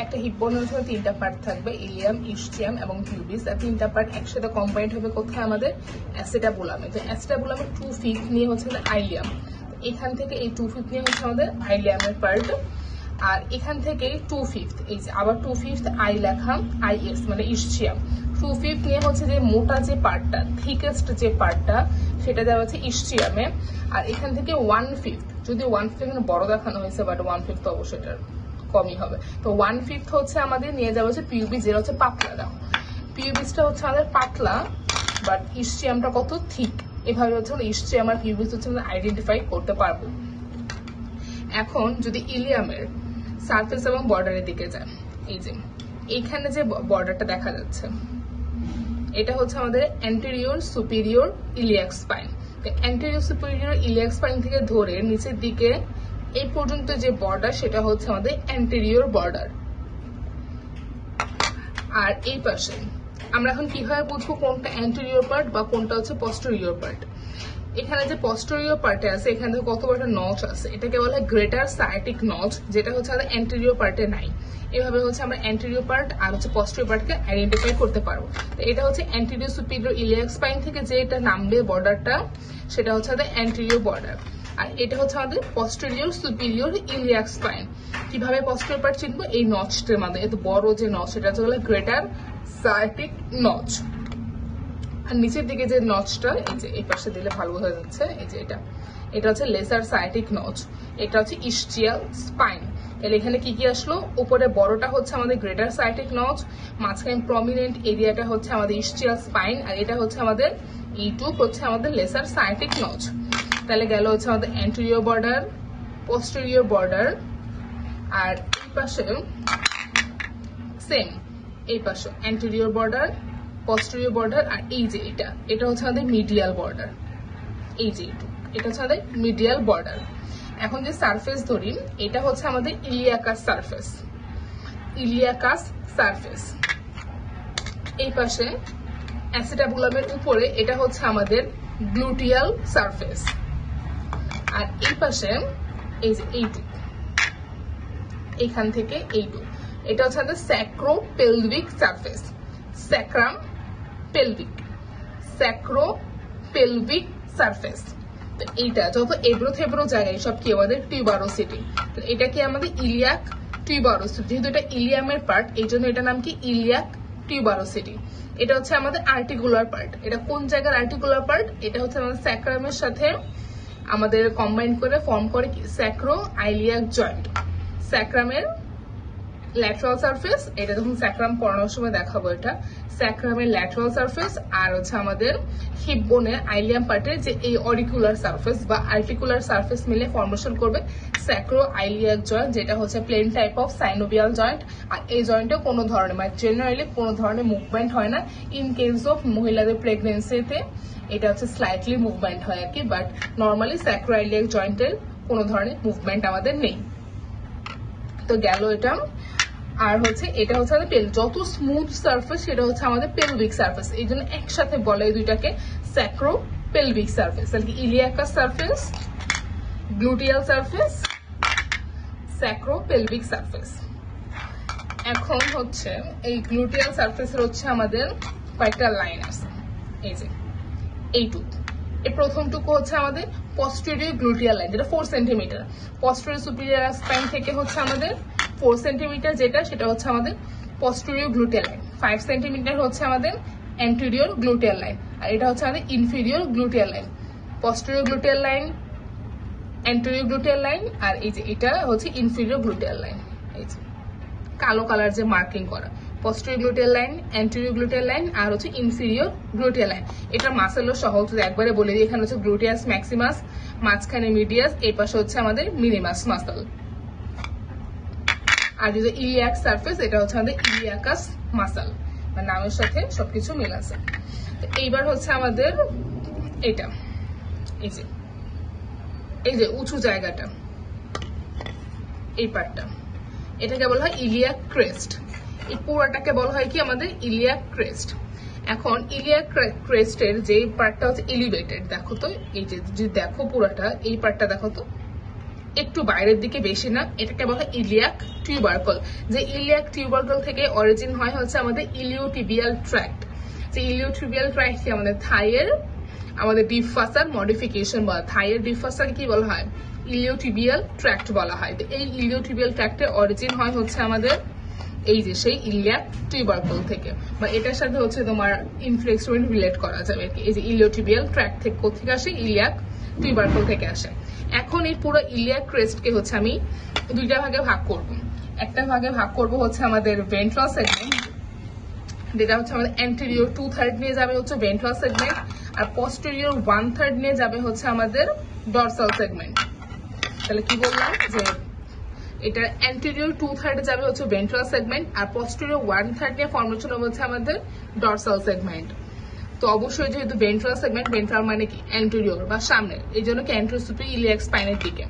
একটা হিপ বোনের জন্য তিনটা পার্ট থাকবে, ইলিয়াম, ইসচিয়াম এবং পিউবিস। আর তিনটা পার্ট একসাথে কম্বাইন্ড হবে কোথায়? আমাদের অ্যাসিটাবুলামে। তো অ্যাসিটাবুলামের 2/5 নিয়ে হচ্ছে আইলিয়াম। এখান থেকে এই 2/5 নিয়ে হচ্ছে আমাদের আইলিয়ামের পার্ট। আর এখান থেকে 2/5 এই যে আবার 2/5 আই লেখা, আইএস মানে ইসচিয়াম। 2/5 নিয়ে হচ্ছে যে মোটা যে পার্টটা, থিকেস্ট যে পার্টটা, সেটা দেওয়া হচ্ছে ইসচিয়ামে। আর এখান থেকে 1/5, যদি 1/5 এখানে বড় দেখানো হয়েছে, বাট 1/5 তো অবশ্যই এটার কমই হবে। তো 1/5 হচ্ছে আমাদের নিয়ে যাওয়া হচ্ছে পিউবিস, যেটা হচ্ছে পাতলা। দেখো পিউবিসটা হচ্ছে আমাদের পাতলা, বাট ইসচিয়ামটা কত থিক। এভাবে হচ্ছে ইসচিয়াম আর পিউবিস হচ্ছে আমরা আইডেন্টিফাই করতে পারবো। এখন যদি ইলিয়ামের সারফেস এবং বর্ডারের দিকে যায়, এই যে এইখানে যে বর্ডারটা দেখা যাচ্ছে, এটা হচ্ছে আমাদের anterior superior iliac spine. Anterior superior iliac spine থেকে ধরে নিচের দিকে এই পর্যন্ত যে বর্ডার, সেটা হচ্ছে আমাদের অ্যান্টেরিয়র বর্ডার। আর এই পাশে আমরা এখন কিভাবে বুঝবো কোনটা অ্যান্টেরিয়র পার্ট বা কোনটা হচ্ছে পস্টেরিয়র পার্ট? এখানে যে পস্টেরিয়র পার্টে আছে, এখানে কত বড় নচ আছে, এটাকে বলা হয় গ্রেটার সায়াটিক নচ, যেটা হচ্ছে আমাদের অ্যান্টেরিয়র পার্টে নাই। এভাবে হচ্ছে আমরা অ্যান্টেরিয়র পার্ট আর হচ্ছে পস্টেরিয়র পার্টকে আইডেন্টিফাই করতে পারবো। তো এটা হচ্ছে অ্যান্টেরিয়র সুপিরিয়র ইলিয়াক স্পাইন থেকে যে এটা নামবে বর্ডারটা, সেটা হচ্ছে আমাদের অ্যান্টেরিয়র বর্ডার। আর এটা হচ্ছে আমাদের পস্টেরিয়র সুপিরিয়র ইলিয়াক স্পাইন। কিভাবে পস্টেরিয়র পার্ট চিনবো? এই নচটার মাধ্যমে। এত বড় যে নচ, সেটা হচ্ছে গ্রেটার সায়াটিক নচ। আর নিচের দিকে যে নচটা, এই যে এই পাশে দিলে ভালো বোঝা যাচ্ছে, এই যে এটা হচ্ছে লেসার সায়াটিক নচ, এটা হচ্ছে ইসচিয়াল স্পাইন। তাহলে এখানে কি কি আসলো? উপরে বড়টা হচ্ছে আমাদের গ্রেটার সায়াটিক নচ, মাঝখানে প্রমিনেন্ট এরিয়াটা হচ্ছে আমাদের ইসচিয়াল স্পাইন, আর এটা হচ্ছে আমাদের এইটুক হচ্ছে আমাদের লেসার সায়াটিক নচ। তাহলে গেল হচ্ছে আমাদের অ্যান্টেরিয়র বর্ডার, পোস্টেরিয়র বর্ডার, আর এই পাশে সেম, এই পাশে অ্যান্টেরিয়র বর্ডার, পস্টেরিয়র বর্ডার, আর এই যে এটা হচ্ছে আমাদের মিডিয়াল বর্ডার। এই যে এটা হচ্ছে আমাদের মিডিয়াল বর্ডার। এখন যে সারফেস ধরি, এটা হচ্ছে আমাদের ইলিয়াকাস সারফেস, ইলিয়াকাস সারফেস। এই পাশে অ্যাসিটাবুলামের উপরে এটা হচ্ছে আমাদের গ্লুটিয়াল সারফেস। আর এই পাশে এই যে এইখান থেকে এটা হচ্ছে আমাদের স্যাক্রো pelvic surface, sacrum pelvic, স্যাক্রো pelvic surface. তো এইটা যত এব্রো থেব্রো জায়গায় সব কি আমাদের টিউবারোসিটি। তো এটা কি আমাদের ইলিয়াক টিউবারোসিটি, যেহেতু এটা ইলিয়ামের পার্ট, এই জন্য এটা নাম কি ইলিয়াক টিউবারোসিটি। এটা হচ্ছে আমাদের আর্টিকুলার পার্ট। এটা কোন জায়গার আর্টিকুলার পার্ট? এটা হচ্ছে আমাদের স্যাক্রামের সাথে আমাদের কম্বাইন করে ফর্ম করে কি স্যাক্রো আইলিয়াক জয়েন্ট। স্যাক্রামের ল্যাটারাল সারফেস, এটা যখন স্যাক্রাম পড়ানোর সময় দেখাবো, এটা স্যাক্রামের ল্যাটারাল সারফেস। আর হচ্ছে আমাদের হিপ বোনের আইলিয়াম পার্টের যে এই অরিকুলার সারফেস বা আর্টিকুলার সারফেস মিলে ফর্মেশন করবে স্যাক্রো আইলিয়াক জয়েন্ট, যেটা হচ্ছে plane type of synovial joint. আর এই জয়েন্টে কোনো ধরনের মানে জেনারেলি কোনো ধরনের মুভমেন্ট হয় না। ইন কেস অফ মহিলাদের প্রেগনেন্সিতে এটা হচ্ছে স্লাইটলি মুভমেন্ট হয় আর কি, বাট নর্মালি স্যাক্রো আইলিয়াক জয়েন্টের কোনো ধরনের মুভমেন্ট আমাদের নেই। তো গেল এটা। আর হচ্ছে এটা হচ্ছে আমাদের যত স্মুথ সারফেস, সেটা হচ্ছে আমাদের পেলভিক সারফেস। এই জন্য একসাথে বলে এই দুইটাকে স্যাক্রো পেলভিক সারফেস। তাহলে কি iliacus surface, gluteal surface, sacropelvic surface. এখন হচ্ছে এই গ্লুটিয়াল সারফেসের হচ্ছে আমাদের কয়েকটা লাইন আছে, এই যে এইটুকু। এই প্রথমটুকু হচ্ছে আমাদের পস্টেরিয়র গ্লুটিয়াল লাইন, যেটা 4 সেন্টিমিটার। পস্টেরিয়র সুপিরিয়র স্পাইন থেকে হচ্ছে আমাদের 4 সেন্টিমিটার, সেটা হচ্ছে আমাদের পস্টেরিয়র গ্লুটিয়াল লাইন। 5 সেন্টিমিটার হচ্ছে আমাদের অ্যান্টেরিয়র গ্লুটিয়াল লাইন, আর এটা হচ্ছে আমাদের inferior gluteal line. Posterior gluteal line, anterior gluteal line, আর এই যে এটা হচ্ছে ইনফিরিয়র গ্লুটিয়াল লাইন। এই যে কালো কালার যে মার্কিং করা, posterior gluteal line, anterior gluteal line, আর হচ্ছে inferior gluteal line। এটা মাসেলও সহজ, একবারে বলে দিই। এখানে হচ্ছে গ্লুটিয়াস ম্যাক্সিমাস, মাঝখানে মিডিয়াস, এই পাশে হচ্ছে আমাদের মিনিমাস মাসেল। আর যদি ইলিয়াক সারফেস, এটা হচ্ছে আমাদের ইলিয়াকাস মাসেল, মানে নামের সাথে সবকিছু মিল আছে। তো এইবার হচ্ছে আমাদের এটা, এই যে উঁচু জায়গাটা, এই পার্টটা, এটাকে বলা হয় ইলিয়াক ক্রেস্ট। এই পুরাটাকে বলা হয় কি আমাদের ইলিয়াক ক্রেস্ট। এখন ইলিয়াক ক্রেস্টের যে পার্টটা হচ্ছে এলিভেটেড, দেখো তো, এই যে যদি দেখো পুরাটা, এই পার্টটা দেখো তো, একটু বাইরের দিকে বেশি না, এটাকে বলা হয় ইলিয়াক টিউবারকল। যে ইলিয়াক টিউবারকল থেকে অরিজিন হয় হচ্ছে আমাদের ইলিওটিবিয়াল ট্র্যাক্ট। যে ইলিওটিবিয়াল ট্র্যাক্ট কি আমাদের থাইয়ের আমাদের ডিপ ফাসার মডিফিকেশন বলা, থাইয়ের ডিপ ফাসাকে কি বলা হয়, ইলিওটিবিয়াল ট্র্যাক্ট বলা হয়। তো এই ইলিওটিবিয়াল ট্র্যাক্টের অরিজিন হয় হচ্ছে আমাদের এই যে সেই ইলিয়াক টিউবারকল থেকে, বা এটার সাথে হচ্ছে তোমার ইনফ্লেক্সমেন্ট রিলেট করা যাবে আর কি। এই যে ইলিওটিবিয়াল ট্র্যাক্ট থেকে কোথেকে আসে, ইলিয়াক টিউবারকল থেকে আসে। এখন এই পুরো ইলিয়াক ক্রেস্টকে হচ্ছে আমি দুইটা ভাগে ভাগ করব। একটা ভাগে ভাগ করব হচ্ছে আমাদের ভেন্ট্রাল সেগমেন্ট, যেটা হচ্ছে আমাদের অ্যান্টেরিয়র 2/3 নিয়ে যাবে হচ্ছে ভেন্ট্রাল সেগমেন্ট, আর পস্টেরিয়র 1/3 নিয়ে যাবে হচ্ছে আমাদের ডরসাল সেগমেন্ট। তাহলে কি বললাম যে এটা অ্যান্টেরিয়র 2/3 যাবে হচ্ছে ভেন্ট্রাল সেগমেন্ট, আর পস্টেরিয়র 1/3 নিয়ে ফর্মেশন হবে হচ্ছে আমাদের ডরসাল সেগমেন্ট। তো অবশ্যই যেহেতু ভেন্ট্রাল সেগমেন্ট, ভেন্ট্রাল মানে কি অ্যান্টেরিয়র বা সামনে, এই জন্য কি অ্যান্টেরিয়র ইলিয়াক স্পাইনের দিকে।